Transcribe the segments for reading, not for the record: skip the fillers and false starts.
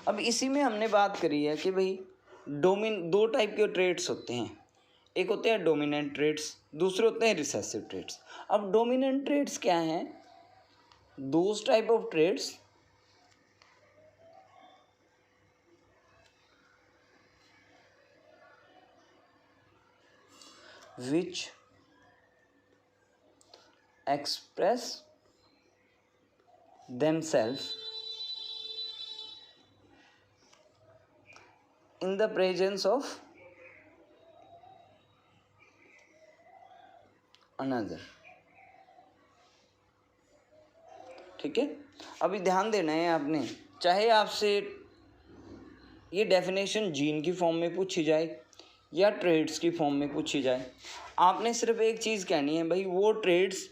अब इसी में हमने बात करी है कि भाई दो टाइप के ट्रेड्स होते हैं, एक होते हैं डोमिनेंट ट्रेड्स, दूसरे होते हैं रिसेसिव ट्रेड्स। अब डोमिनेंट ट्रेड्स क्या हैं? Those type of traits which express themselves in the presence of another। ठीक है, अभी ध्यान देना है आपने, चाहे आपसे ये डेफिनेशन जीन की फॉर्म में पूछी जाए या ट्रेड्स की फॉर्म में पूछी जाए, आपने सिर्फ एक चीज़ कहनी है भाई, वो ट्रेड्स,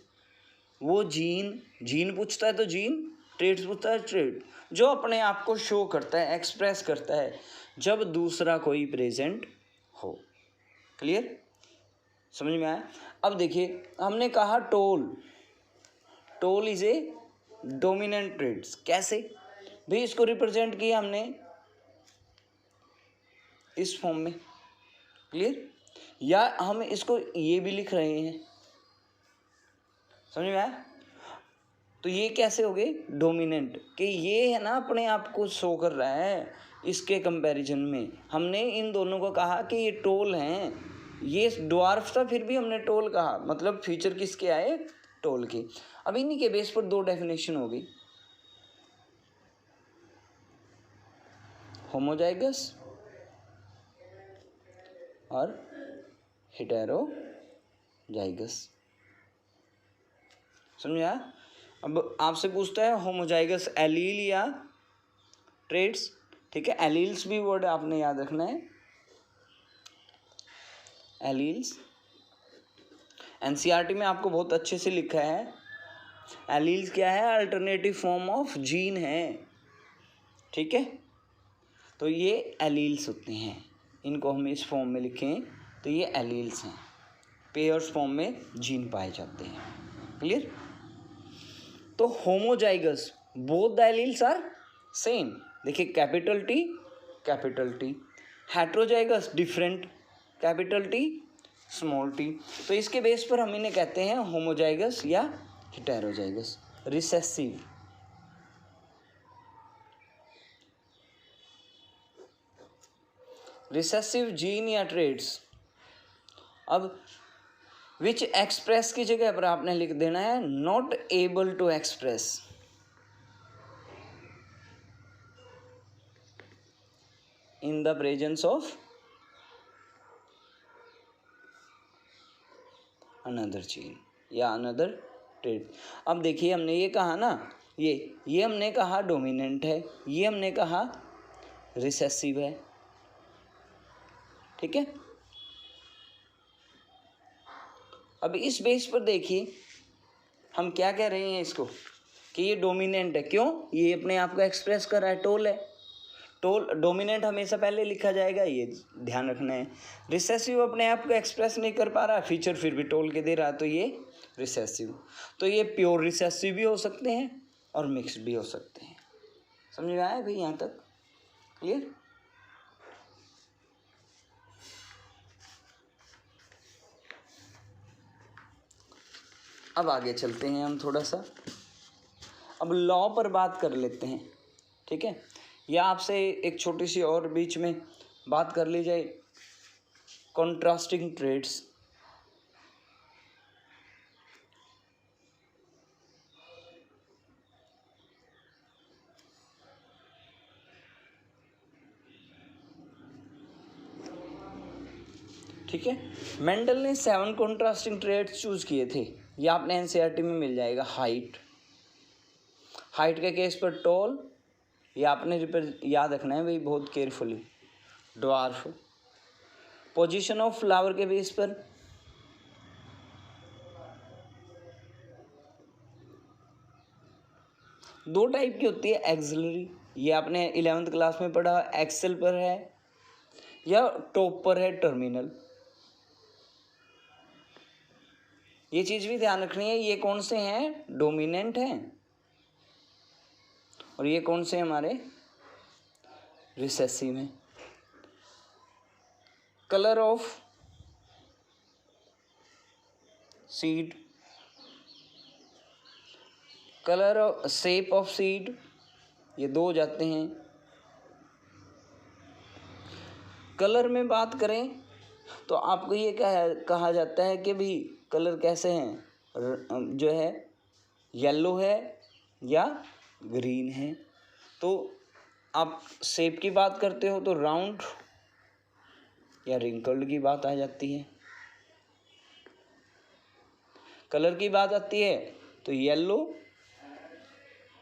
वो जीन पूछता है तो जीन, ट्रेड्स पूछता है ट्रेड, जो अपने आप को शो करता है, एक्सप्रेस करता है जब दूसरा कोई प्रेजेंट हो। क्लियर, समझ में आया? अब देखिए, हमने कहा tall is a dominant traits. कैसे भाई? इसको रिप्रेजेंट किया हमने इस फॉर्म में। क्लियर, या हम इसको ये भी लिख रहे हैं, समझ में आया? तो ये कैसे हो गए डोमिनेंट, कि ये है ना अपने आप को शो कर रहा है। इसके कंपैरिजन में हमने इन दोनों को कहा कि ये टोल हैं, ये ड्वार्फ था फिर भी हमने टोल कहा, मतलब फीचर किसके आए? टोल के। अब इन्हीं के बेस पर दो डेफिनेशन हो गई, होमोजाइगस और हेटेरोजाइगस। समझा? अब आपसे पूछता है होमोजाइगस एलील या ट्रेड्स। ठीक है, एलील्स भी वर्ड आपने याद रखना है, एलील्स। एनसीईआरटी में आपको बहुत अच्छे से लिखा है, एलील्स क्या है? अल्टरनेटिव फॉर्म ऑफ जीन है। ठीक है, तो ये एलील्स होते हैं, इनको हम इस फॉर्म में लिखें तो ये एलील्स हैं, पेयर्स फॉर्म में जीन पाए जाते हैं। क्लियर? तो homozygous, both the alleles are same. देखिए, capital T. Heterozygous different, capital T small T. तो इसके बेस पर हम इन्हें कहते हैं होमोजाइगस या हेटेरोजाइगस। रिसेसिव जीन या ट्रेड्स। अब विच एक्सप्रेस की जगह पर आपने लिख देना है not able to express. In the presence of another gene या अनदर ट्रेड। अब देखिए, हमने ये कहा ना, ये हमने कहा डोमिनेंट है, ये हमने कहा रिसेसिव है। ठीक है, अब इस बेस पर देखिए हम क्या कह रहे हैं इसको, कि ये डोमिनेंट है। क्यों? ये अपने आप को एक्सप्रेस कर रहा है, टोल है। टोल डोमिनेंट हमेशा पहले लिखा जाएगा, ये ध्यान रखना है। रिसेसिव अपने आप को एक्सप्रेस नहीं कर पा रहा, फीचर फिर भी टोल के दे रहा, तो ये रिसेसिव। तो ये प्योर रिसेसिव भी हो सकते हैं और मिक्स्ड भी हो सकते हैं। समझ में आया भाई यहाँ तक? क्लियर? अब आगे चलते हैं हम थोड़ा सा, अब लॉ पर बात कर लेते हैं। ठीक है, या आपसे एक छोटी सी और बीच में बात कर ली जाए, कॉन्ट्रास्टिंग ट्रेड्स। ठीक है, मेंडल ने 7 कॉन्ट्रास्टिंग ट्रेड्स चूज किए थे, ये आपने एनसीईआरटी में मिल जाएगा। हाइट के केस पर टॉल, ये आपने याद रखना है भाई बहुत carefully. Dwarf, position of flower के बेस पर दो टाइप की होती है, एक्सिलरी, ये आपने 11th क्लास में पढ़ा, एक्सेल पर है या टॉप पर है, टर्मिनल। ये चीज़ भी ध्यान रखनी है, ये कौन से हैं? डोमिनेंट हैं, और ये कौन से हमारे रिसेसिव हैं। Colour of seed, colour of shape of seed, ये दो हो जाते हैं। कलर में बात करें तो आपको ये कहा जाता है कि भी कलर कैसे हैं, जो है येलो है या ग्रीन है। तो आप शेप की बात करते हो तो राउंड या रिंकल्ड की बात आ जाती है। कलर की बात आती है तो येलो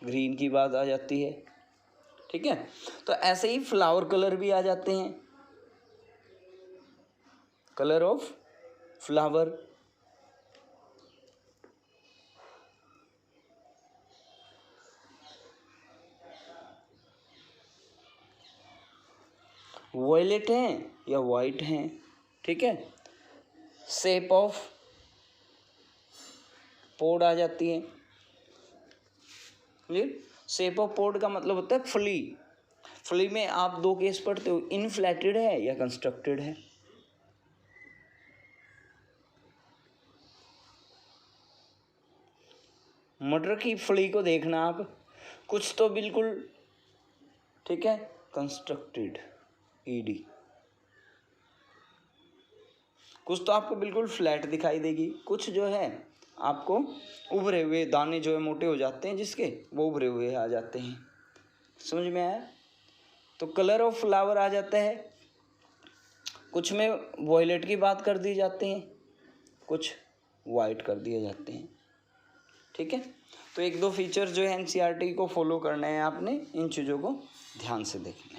ग्रीन की बात आ जाती है। ठीक है, तो ऐसे ही फ्लावर कलर भी आ जाते हैं। कलर ऑफ फ्लावर, वॉयलेट हैं या वाइट हैं। ठीक है, शेप ऑफ पोड आ जाती है। क्लियर, शेप ऑफ पोड का मतलब होता है फली। फली में आप दो केस पढ़ते हो, इनफ्लेटेड है या कंस्ट्रक्टेड है। मटर की फली को देखना आप, कुछ तो बिल्कुल ठीक है कंस्ट्रक्टेड ईडी, कुछ तो आपको बिल्कुल फ्लैट दिखाई देगी, कुछ जो है आपको उभरे हुए दाने जो है मोटे हो जाते हैं जिसके, वो उभरे हुए आ जाते हैं। समझ में आया? तो कलर ऑफ फ्लावर आ जाता है, कुछ में वॉयलेट की बात कर दी जाती है, कुछ वाइट कर दिए जाते हैं। ठीक है, तो एक दो फीचर जो है एनसीईआरटी को फॉलो करना है आपने, इन चीज़ों को ध्यान से देखना।